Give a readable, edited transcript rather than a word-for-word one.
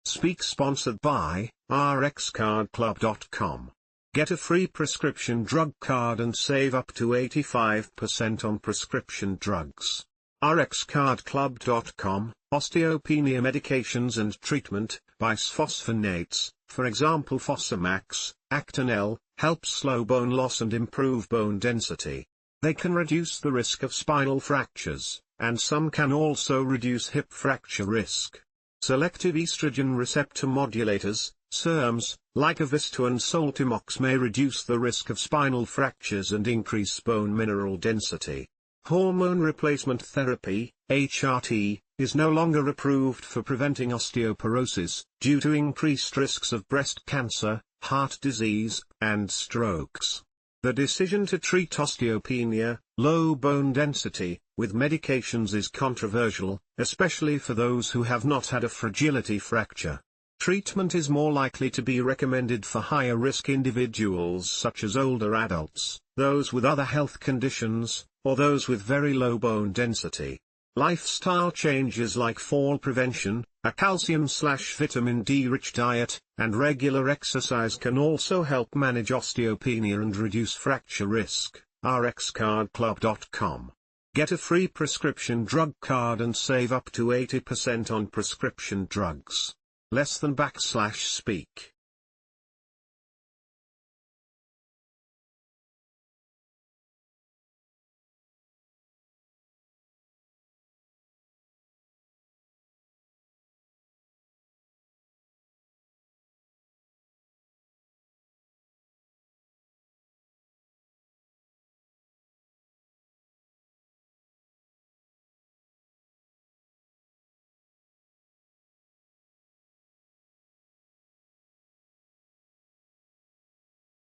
Speak sponsored by rxcardclub.com. Get a free prescription drug card and save up to 85% on prescription drugs. rxcardclub.com, Osteopenia medications and treatment. Bisphosphonates, for example Fosamax, Actonel, help slow bone loss and improve bone density. They can reduce the risk of spinal fractures, and some can also reduce hip fracture risk. Selective estrogen receptor modulators, SERMs, like Evista and Soltamox may reduce the risk of spinal fractures and increase bone mineral density. Hormone replacement therapy, HRT, is no longer approved for preventing osteoporosis, due to increased risks of breast cancer, heart disease, and strokes. The decision to treat osteopenia, low bone density, with medications is controversial, especially for those who have not had a fragility fracture. Treatment is more likely to be recommended for higher-risk individuals such as older adults, those with other health conditions, or those with very low bone density. Lifestyle changes like fall prevention, a calcium/vitamin D-rich diet, and regular exercise can also help manage osteopenia and reduce fracture risk. rxcardclub.com. Get a free prescription drug card and save up to 80% on prescription drugs. /speak